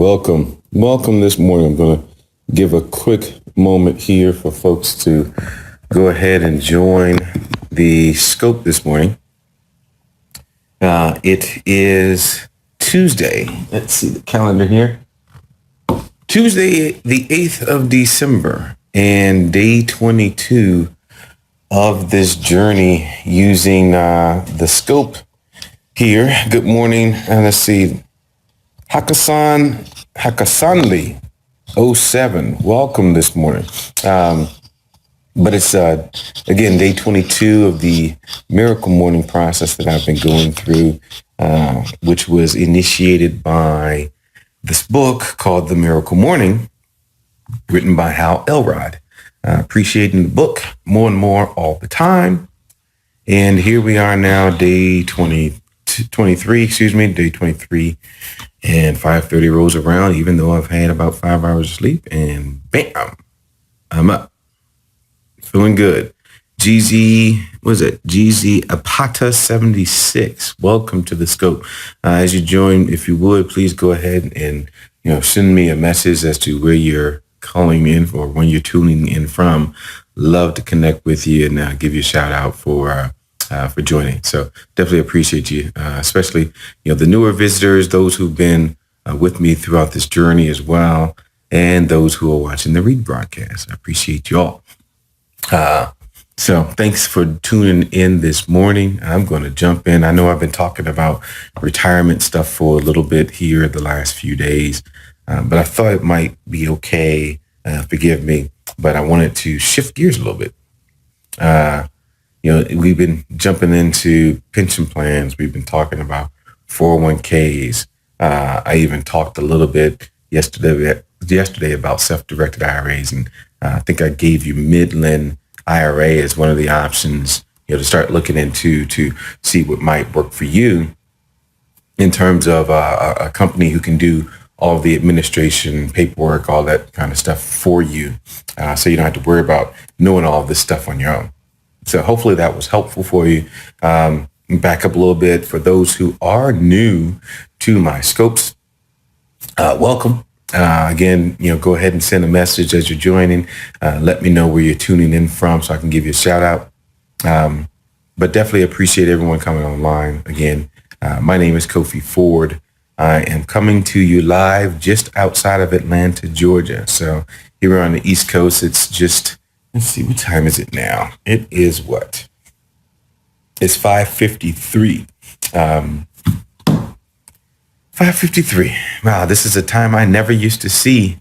Welcome this morning. I'm going to give a quick moment here for folks to go ahead and join the scope this morning. It is Tuesday. Let's see the calendar here. Tuesday, the 8th of December, and day 22 of this journey using the scope here. Good morning. And let's see. Hakasanli 07. Welcome this morning. But it's, again, day 22 of the miracle morning process that I've been going through, which was initiated by this book called The Miracle Morning, written by Hal Elrod. Appreciating the book more and more all the time. And here we are now, day 23, day 23. And 5:30 rolls around, even though I've had about 5 hours of sleep, and bam, I'm up. Feeling good. GZ Apata 76. Welcome to the scope. As you join, if you would, please go ahead and send me a message as to where you're calling in or when you're tuning in from. Love to connect with you and give you a shout out for joining. So definitely appreciate you, especially, the newer visitors, those who've been with me throughout this journey as well, and those who are watching the rebroadcast. I appreciate you all. So thanks for tuning in this morning. I'm going to jump in. I know I've been talking about retirement stuff for a little bit here the last few days, but I thought it might be okay. Forgive me, but I wanted to shift gears a little bit. We've been jumping into pension plans. We've been talking about 401ks. I even talked a little bit yesterday about self-directed IRAs, and I think I gave you Midland IRA as one of the options, to start looking into to see what might work for you in terms of a company who can do all the administration, paperwork, all that kind of stuff for you, so you don't have to worry about knowing all of this stuff on your own. So hopefully that was helpful for you. Back up a little bit for those who are new to my scopes. Welcome. Again, go ahead and send a message as you're joining. Let me know where you're tuning in from so I can give you a shout out. But definitely appreciate everyone coming online. Again, my name is Kofi Ford. I am coming to you live just outside of Atlanta, Georgia. So here on the East Coast, it's just, let's see, what time is it now? It is what? It's 5:53. 5:53. Wow, this is a time I never used to see.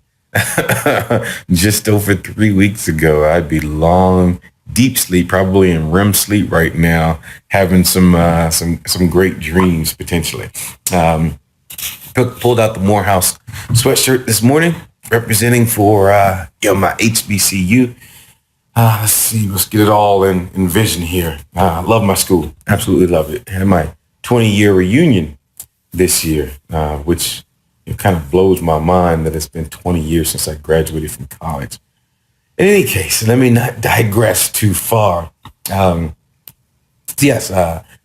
Just over 3 weeks ago, I'd be long, deep sleep, probably in REM sleep right now, having some great dreams potentially. Pulled out the Morehouse sweatshirt this morning, representing for my HBCU. Let's see, let's get it all in vision here. Love my school. Absolutely love it. Had my 20-year reunion this year, which kind of blows my mind that it's been 20 years since I graduated from college. In any case, let me not digress too far.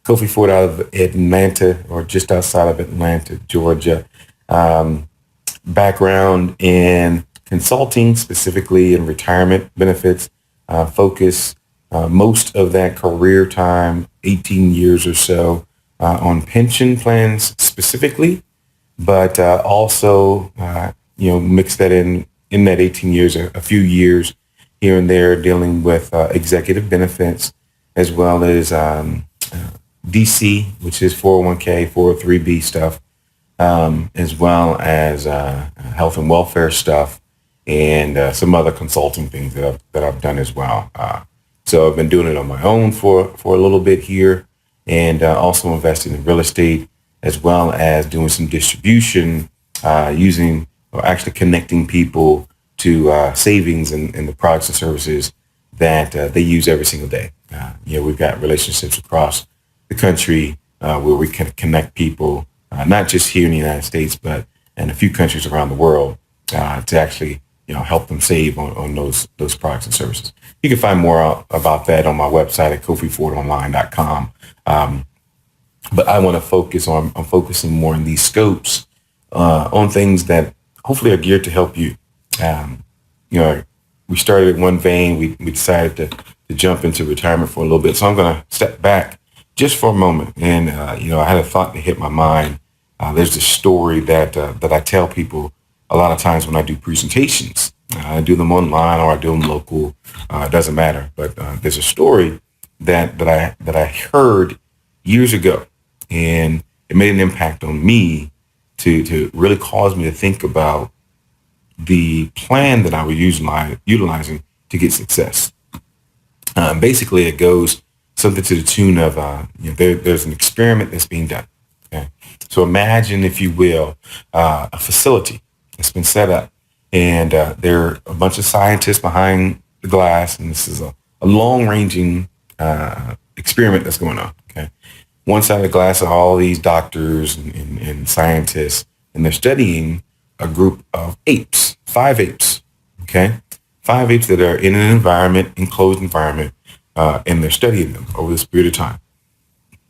Kofi Ford out of Atlanta, or just outside of Atlanta, Georgia. Background in consulting, specifically in retirement benefits. Focus most of that career time, 18 years or so, on pension plans specifically, but also, mix that in that 18 years, a few years here and there dealing with executive benefits, as well as DC, which is 401k, 403b stuff, as well as health and welfare stuff, and some other consulting things that I've done as well. So I've been doing it on my own for a little bit here, and also investing in real estate, as well as doing some distribution, using or actually connecting people to savings and the products and services that they use every single day. We've got relationships across the country where we can connect people, not just here in the United States, but in a few countries around the world, to actually help them save on those products and services. You can find more out about that on my website at kofifordonline.com. But I want to focusing more on these scopes, on things that hopefully are geared to help you. Um, you know, we started in one vein. We decided to jump into retirement for a little bit. So I'm going to step back just for a moment. And, I had a thought that hit my mind. There's this story that I tell people a lot of times when I do presentations. I do them online or I do them local. It doesn't matter. But there's a story that I heard years ago, and it made an impact on me to really cause me to think about the plan that I was utilizing to get success. Basically, it goes something to the tune of there's an experiment that's being done. Okay, so imagine, if you will, a facility that's been set up, and there are a bunch of scientists behind the glass, and this is a long-ranging experiment that's going on. Okay, one side of the glass are all these doctors and scientists, and they're studying a group of apes, 5 apes. Okay, 5 apes that are in an environment, enclosed environment, and they're studying them over this period of time.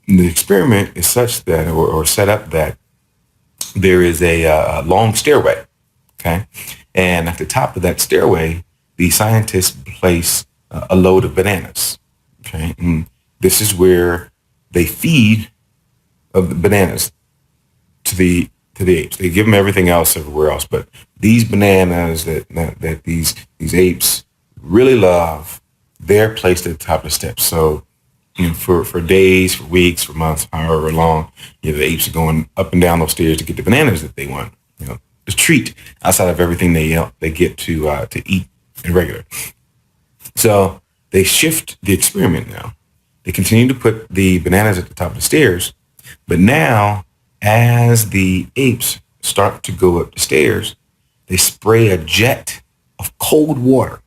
And the experiment is such that, or set up that there is a long stairway. Okay, and at the top of that stairway, the scientists place a load of bananas. Okay, and this is where they feed of the bananas to the apes. They give them everything else everywhere else, but these bananas that these apes really love, they're placed at the top of the steps. So, for days, for weeks, for months, however long, the apes are going up and down those stairs to get the bananas that they want. The treat outside of everything they get to eat in regular. So they shift the experiment now. They continue to put the bananas at the top of the stairs, but now, as the apes start to go up the stairs, they spray a jet of cold water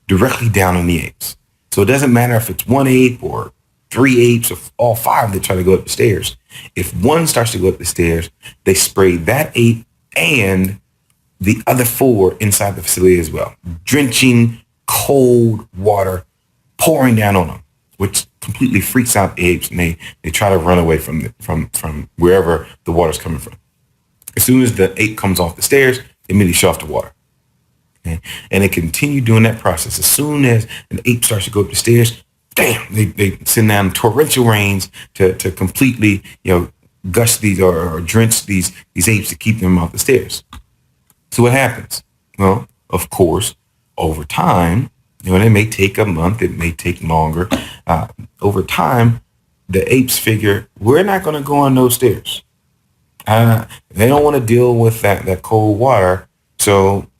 directly down on the apes. So it doesn't matter if it's 1 ape or 3 apes or all 5 that try to go up the stairs. If one starts to go up the stairs, they spray that ape and the other 4 inside the facility as well, drenching cold water pouring down on them, which completely freaks out the apes, and they try to run away from wherever the water's coming from. As soon as the ape comes off the stairs, they immediately shut off the water. Okay? And they continue doing that process. As soon as an ape starts to go up the stairs, damn, they send down torrential rains to completely, gush these or drench these apes to keep them off the stairs. So what happens? Well, of course, over time, and it may take a month, it may take longer. Over time, the apes figure, we're not going to go on those stairs. They don't want to deal with that cold water. So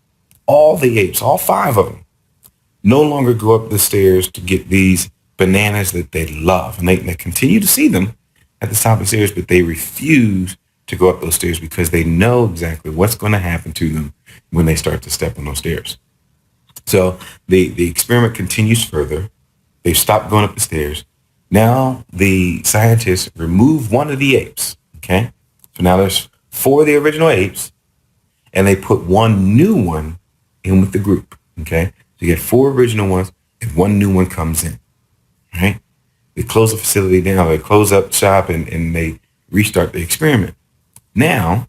all the apes, all 5 of them, no longer go up the stairs to get these bananas that they love. And they continue to see them at the top of the stairs, but they refuse to go up those stairs because they know exactly what's going to happen to them when they start to step on those stairs. So the experiment continues further. They've stopped going up the stairs. Now the scientists remove one of the apes. Okay. So now there's 4 of the original apes, and they put one new one in with the group. Okay. So you get 4 original ones and one new one comes in. Right. They close the facility down. They close up shop and they restart the experiment. Now,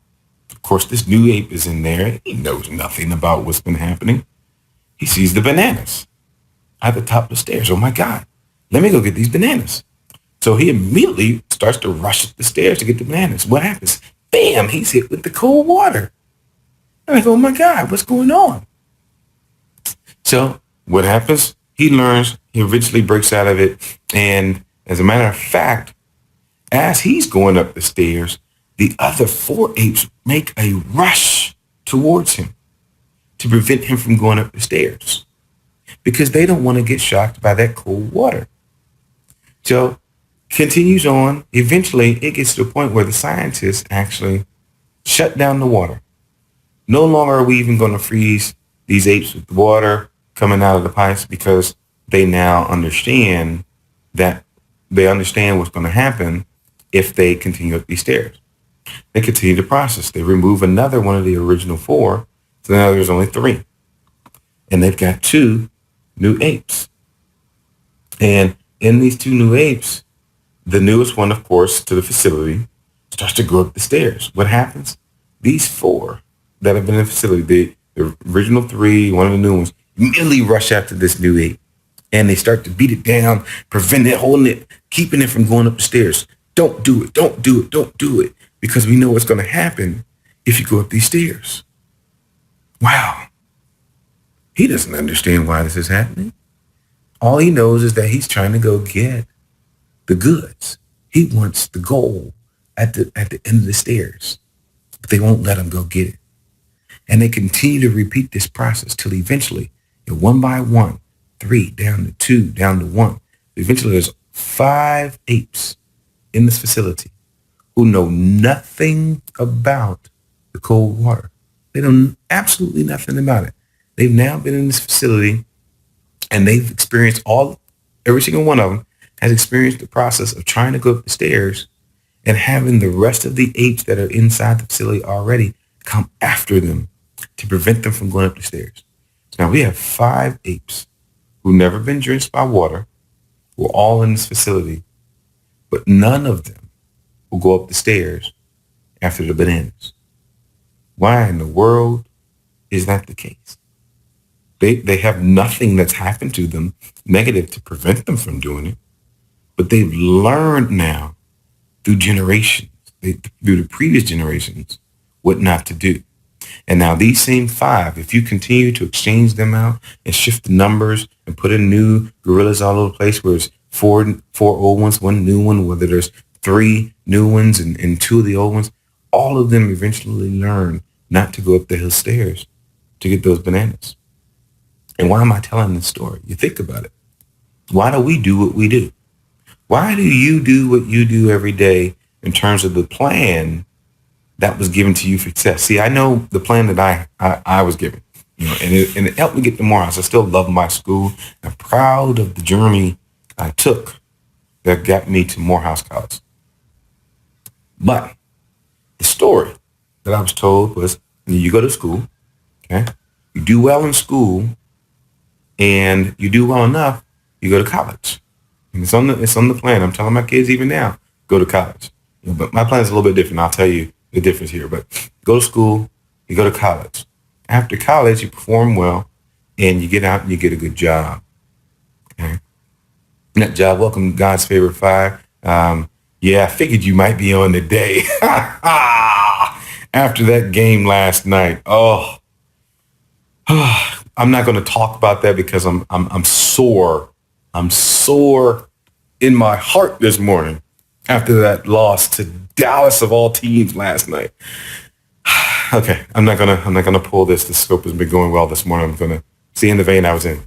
of course, this new ape is in there. He knows nothing about what's been happening. He sees the bananas at the top of the stairs. Oh my God, let me go get these bananas. So he immediately starts to rush up the stairs to get the bananas. What happens? Bam, he's hit with the cold water. I'm like, oh my God, what's going on? So what happens? He learns, he eventually breaks out of it. And as a matter of fact, as he's going up the stairs, the other 4 apes make a rush towards him to prevent him from going up the stairs because they don't want to get shocked by that cold water. So continues on. Eventually, it gets to the point where the scientists actually shut down the water. No longer are we even going to freeze these apes with water coming out of the pipes because they now understand what's going to happen if they continue up these stairs. They continue the process. They remove another one of the original 4. So now there's only 3. And they've got 2 new apes. And in these 2 new apes, the newest one, of course, to the facility, starts to go up the stairs. What happens? These 4 that have been in the facility, the original three, one of the new ones, immediately rush after this new eight. And they start to beat it down, prevent it, holding it, keeping it from going up the stairs. Don't do it. Don't do it. Don't do it. Because we know what's going to happen if you go up these stairs. Wow. He doesn't understand why this is happening. All he knows is that he's trying to go get the goods. He wants the goal at the end of the stairs. But they won't let him go get it. And they continue to repeat this process till eventually, one by one, 3 down to 2, down to 1. Eventually, there's 5 apes in this facility who know nothing about the cold water. They know absolutely nothing about it. They've now been in this facility and they've experienced every single one of them has experienced the process of trying to go up the stairs and having the rest of the apes that are inside the facility already come after them to prevent them from going up the stairs. So now we have 5 apes who've never been drenched by water, who are all in this facility, but none of them will go up the stairs after the bananas. Why in the world is that the case? They have nothing that's happened to them negative to prevent them from doing it, but they've learned now through generations, through the previous generations, what not to do. And now these same 5, if you continue to exchange them out and shift the numbers and put in new gorillas all over the place, where it's four old ones, 1 new one, whether there's 3 new ones and 2 of the old ones, all of them eventually learn not to go up the hill stairs to get those bananas. And why am I telling this story? You think about it. Why do we do what we do? Why do you do what you do every day in terms of the plan that was given to you for success? See, I know the plan that I was given, and it helped me get to Morehouse. I still love my school. I'm proud of the journey I took that got me to Morehouse College. But the story that I was told was, you go to school, okay, you do well in school, and you do well enough, you go to college. And it's on the plan. I'm telling my kids even now, go to college. But my plan is a little bit different. I'll tell you the difference here. But go to school, you go to college. After college, you perform well, and you get out and you get a good job. Okay? And that job, welcome to God's favorite 5. Yeah, I figured you might be on today. After that game last night, I'm not going to talk about that because I'm sore. I'm sore in my heart this morning after that loss to Dallas of all teams last night. Okay, I'm not gonna pull this. The scope has been going well this morning. I'm gonna stay in the vein I was in.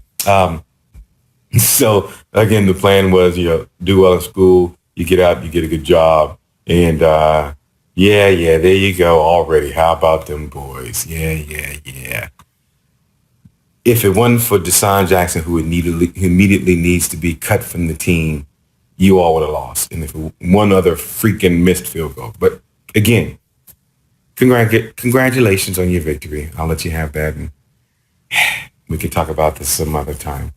So again, the plan was, do well in school, you get out, you get a good job, and yeah, there you go already. How about them boys? Yeah. If it wasn't for Deshaun Jackson, who immediately needs to be cut from the team, you all would have lost. And if one other freaking missed field goal. But again, congratulations on your victory. I'll let you have that. And we can talk about this some other time.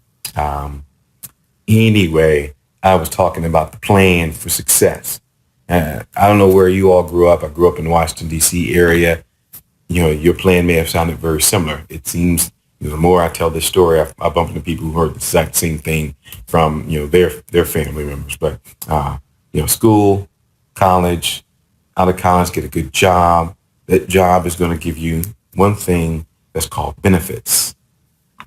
Anyway, I was talking about the plan for success. I don't know where you all grew up. I grew up in the Washington, D.C. area. Your plan may have sounded very similar. It seems the more I tell this story, I bump into people who heard the exact same thing from, their family members. But, school, college, out of college, get a good job. That job is going to give you one thing that's called benefits.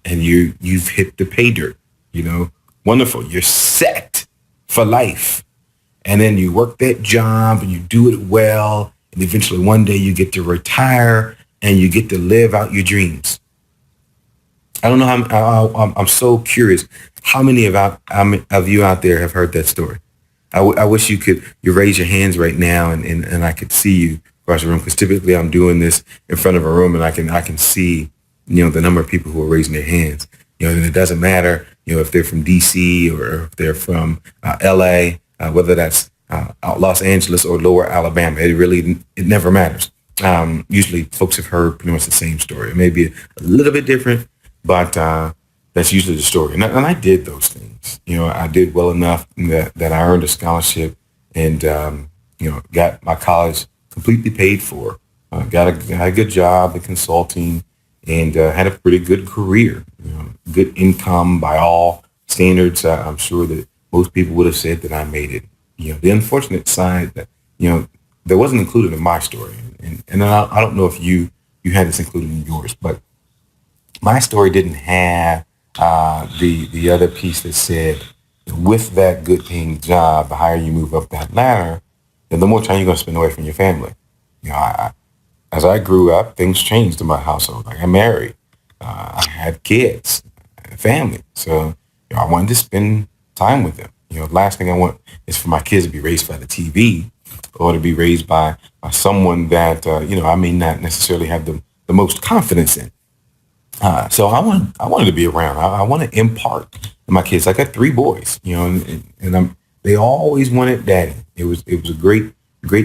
And you've hit the pay dirt, wonderful. You're set for life. And then you work that job and you do it well. And eventually one day you get to retire and you get to live out your dreams. I don't know how, I'm so curious. How many of you out there have heard that story? I wish you raise your hands right now and I could see you across the room, because typically I'm doing this in front of a room and I can see, the number of people who are raising their hands. And it doesn't matter, if they're from DC or if they're from LA, whether that's Los Angeles or Lower Alabama. It never matters. Usually folks have heard pretty much the same story. It may be a little bit different, but that's usually the story. And I did those things. I did well enough that I earned a scholarship and, got my college completely paid for. got a good job in consulting and had a pretty good career, good income by all standards. I'm sure that most people would have said that I made it. The unfortunate side that, you know, that wasn't included in my story. And I don't know if you had this included in yours, but my story didn't have the other piece that said, with that good paying job, the higher you move up that ladder, then the more time you're going to spend away from your family. As I grew up, things changed in my household. Like I married, I had kids, I had family. So I wanted to spend time with them. The last thing I want is for my kids to be raised by the TV or to be raised by someone that I may not necessarily have the most confidence in. So I wanted to be around. I want to impart to my kids. I got three boys, they always wanted daddy. It was a great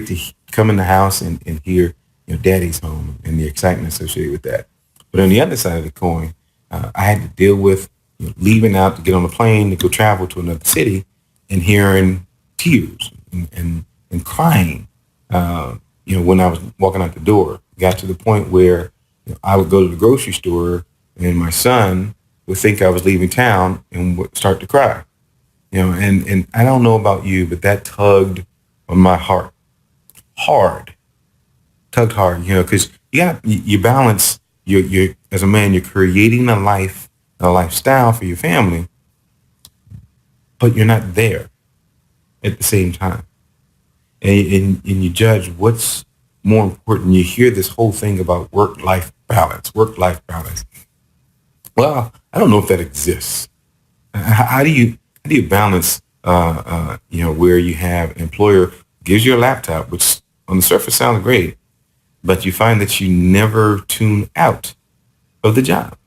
to come in the house and hear daddy's home and the excitement associated with that. But on the other side of the coin, I had to deal with leaving out to get on a plane to go travel to another city and hearing tears and crying. When I was walking out the door, got to the point where I would go to the grocery store and my son would think I was leaving town and would start to cry. And I don't know about you, but that tugged on my heart hard, tugged hard, because you balance you as a man, you're creating a lifestyle for your family, but you're not there at the same time. And you judge what's more important. You hear this whole thing about work life balance. Well, I don't know if that exists. How do you balance where you have an employer gives you a laptop, which on the surface sounds great, but you find that you never tune out of the job.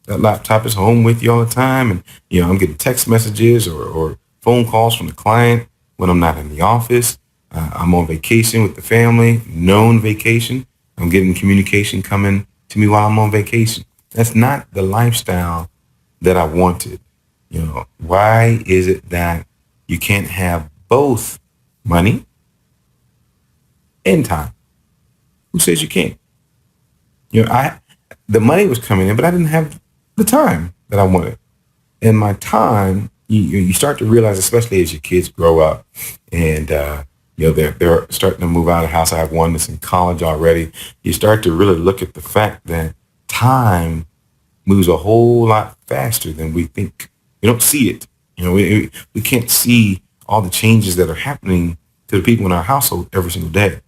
That laptop is home with you all the time, and I'm getting text messages or phone calls from the client when I'm not in the office. I'm on vacation with the family, known vacation. I'm getting communication coming to me while I'm on vacation. That's not the lifestyle that I wanted. Why is it that you can't have both money and time? Who says you can't? The money was coming in, but I didn't have the time that I wanted. And my time, you start to realize, especially as your kids grow up, and they're starting to move out of the house. I have one that's in college already. You start to really look at the fact that time moves a whole lot faster than we think. We don't see it. We can't see all the changes that are happening to the people in our household every single day.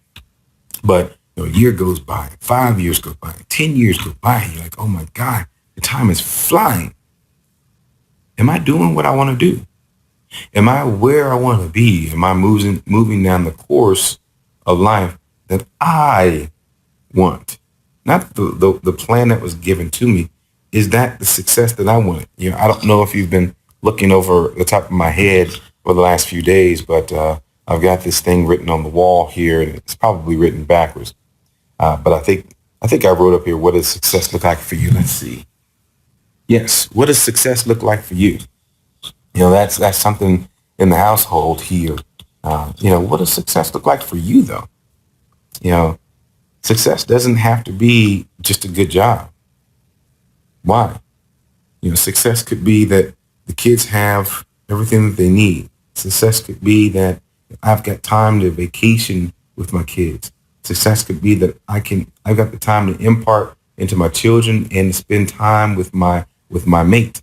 But a year goes by, 5 years go by, 10 years go by, and you're like, oh my God, the time is flying. Am I doing what I want to do? Am I where I want to be? Am I moving down the course of life that I want? Not the plan that was given to me. Is that the success that I wanted? I don't know if you've been looking over the top of my head for the last few days, but I've got this thing written on the wall here, and it's probably written backwards. But I think I wrote up here, what does success look like for you? Let's see. Yes, what does success look like for you? That's something in the household here. What does success look like for you, though? You know, Success doesn't have to be just a good job. Why? Success could be that the kids have everything that they need. Success could be that I've got time to vacation with my kids. Success could be that I've got the time to impart into my children and spend time with my mate,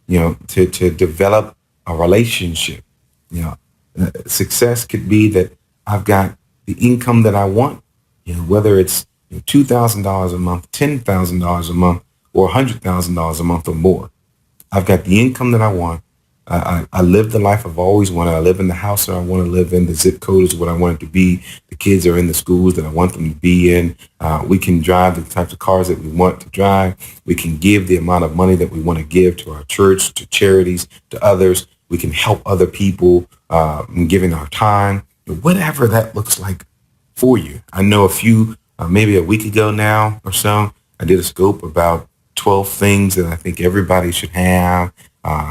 to develop a relationship. You know, Success could be that I've got the income that I want, whether it's $2,000 a month, $10,000 a month, or $100,000 a month or more. I've got the income that I want. I live the life I've always wanted. I live in the house that I want to live in. The zip code is what I want it to be. The kids are in the schools that I want them to be in. We can drive the types of cars that we want to drive. We can give the amount of money that we want to give to our church, to charities, to others. We can help other people in giving our time, whatever that looks like for you. I know maybe a week ago now or so, I did a scope about 12 things that I think everybody should have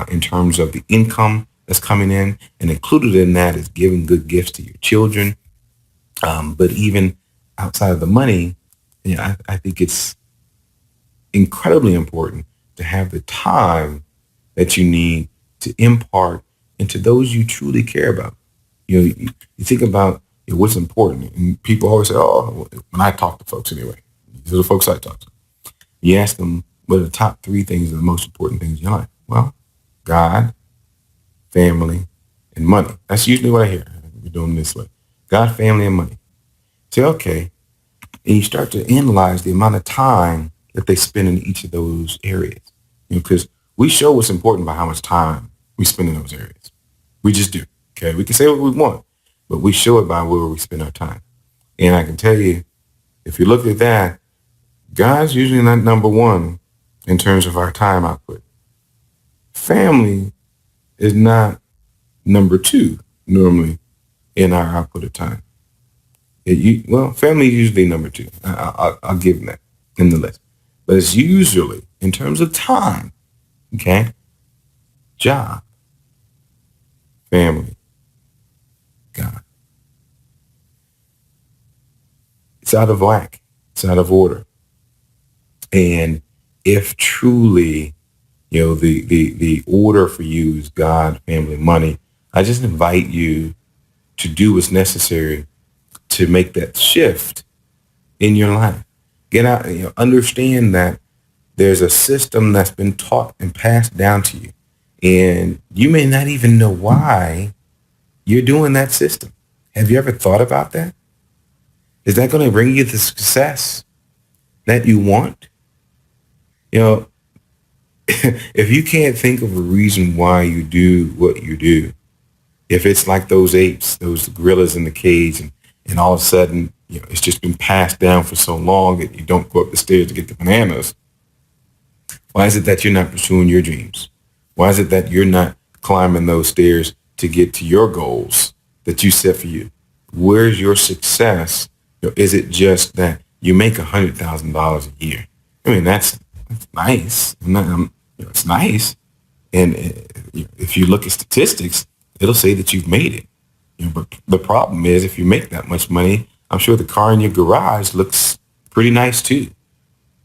in terms of the income that's coming in. And included in that is giving good gifts to your children. But even outside of the money, I think it's incredibly important to have the time that you need to impart into those you truly care about. You think about what's important, and people always say, "Oh," when I talk to folks anyway, these are the folks I talk to. You ask them what are the top three things are the most important things in your life. Well, God, family, and money. That's usually what I hear. We're doing it this way: God, family, and money. Say, okay, and you start to analyze the amount of time that they spend in each of those areas. Because we show what's important by how much time we spend in those areas. We just do. Okay, we can say what we want, but we show it by where we spend our time. And I can tell you, if you look at that, God's usually not number one in terms of our time output. Family is not number two normally in our output of time. Family is usually number two. I'll give them that in the list. But it's usually, in terms of time, okay, job, family, God. It's out of whack. It's out of order. And if truly, the order for you is God, family, money, I just invite you to do what's necessary to make that shift in your life. Get out, understand that there's a system that's been taught and passed down to you. And you may not even know why you're doing that system. Have you ever thought about that? Is that going to bring you the success that you want? You know, if you can't think of a reason why you do what you do, if it's like those apes, those gorillas in the cage, and all of a sudden, it's just been passed down for so long that you don't go up the stairs to get the bananas, why is it that you're not pursuing your dreams? Why is it that you're not climbing those stairs to get to your goals that you set for you? Where's your success? Is it just that you make $100,000 a year? I mean, that's nice. It's nice. And if you look at statistics, it'll say that you've made it. But the problem is, if you make that much money, I'm sure the car in your garage looks pretty nice too.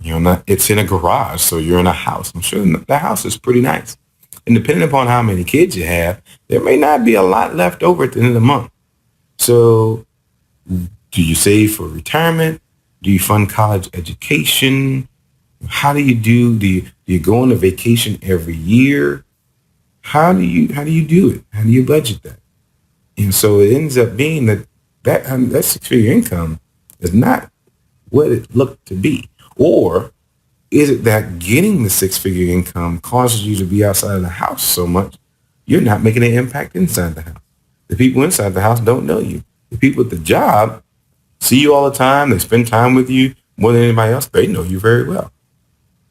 It's in a garage, so you're in a house. I'm sure the house is pretty nice. And depending upon how many kids you have, there may not be a lot left over at the end of the month. So do you save for retirement? Do you fund college education? How do you do you go on a vacation every year? How do you do it? How do you budget that? And so it ends up being that six-figure income is not what it looked to be. Or is it that getting the six-figure income causes you to be outside of the house so much, you're not making an impact inside the house? The people inside the house don't know you. The people at the job see you all the time. They spend time with you more than anybody else. They know you very well.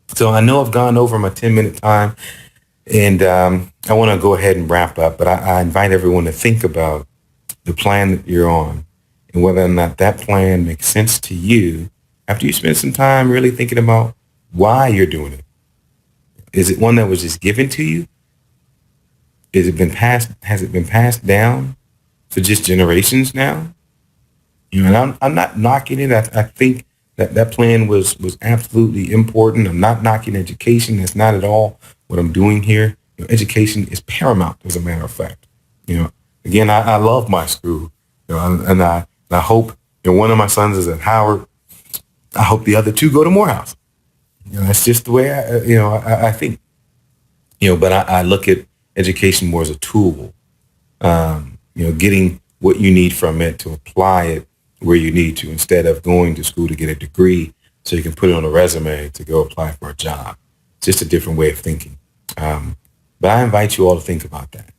So I know I've gone over my 10-minute time, and I want to go ahead and wrap up, but I invite everyone to think about the plan that you're on and whether or not that plan makes sense to you after you spend some time really thinking about why you're doing it. Is it one that was just given to you? Has it been passed down for just generations now? And I'm not knocking it. I think that plan was absolutely important. I'm not knocking education. That's not at all what I'm doing here. Education is paramount, as a matter of fact. Again, I love my school, and I hope one of my sons is at Howard. I hope the other two go to Morehouse. That's just the way I think. But I look at education more as a tool. Getting what you need from it to apply it where you need to, instead of going to school to get a degree so you can put it on a resume to go apply for a job. It's just a different way of thinking. But I invite you all to think about that.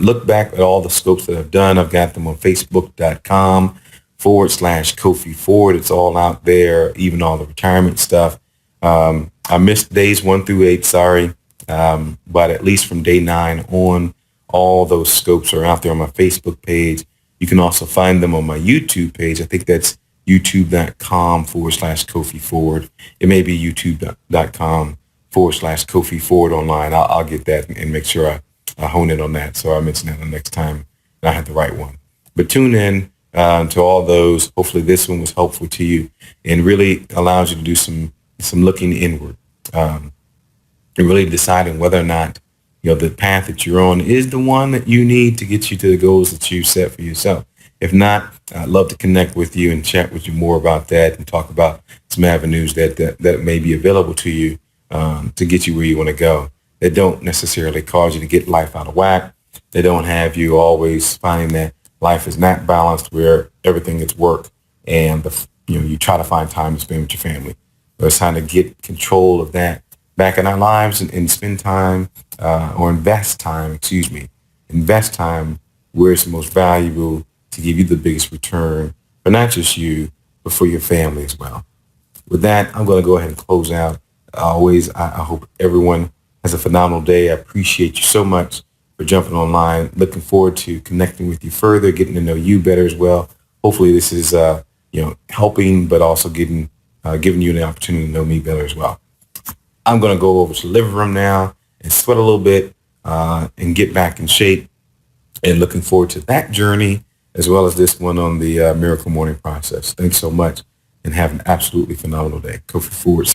Look back at all the scopes that I've done. I've got them on Facebook.com/Kofi Ford. It's all out there, even all the retirement stuff. I missed days 1 through 8, sorry. But at least from day 9 on, all those scopes are out there on my Facebook page. You can also find them on my YouTube page. I think that's youtube.com/Kofi Ford. It may be youtube.com/Kofi Ford online. I'll get that and make sure I hone in on that. So I'll mention that the next time I have the right one. But tune in. To all those, hopefully this one was helpful to you and really allows you to do some looking inward. Um, and really deciding whether or not the path that you're on is the one that you need to get you to the goals that you set for yourself. If not, I'd love to connect with you and chat with you more about that and talk about some avenues that may be available to you to get you where you want to go. That don't necessarily cause you to get life out of whack. They don't have you always finding that life is not balanced where everything is work and you try to find time to spend with your family. So it's time to get control of that back in our lives and spend time or invest time where it's the most valuable to give you the biggest return, but not just you, but for your family as well. With that, I'm going to go ahead and close out. Always, I hope everyone has a phenomenal day. I appreciate you so much for jumping online. Looking forward to connecting with you further, getting to know you better as well. Hopefully, this is helping, but also giving you an opportunity to know me better as well. I'm going to go over to the living room now and sweat a little bit and get back in shape. And looking forward to that journey as well as this one on the Miracle Morning Process. Thanks so much and have an absolutely phenomenal day. Kofi Forward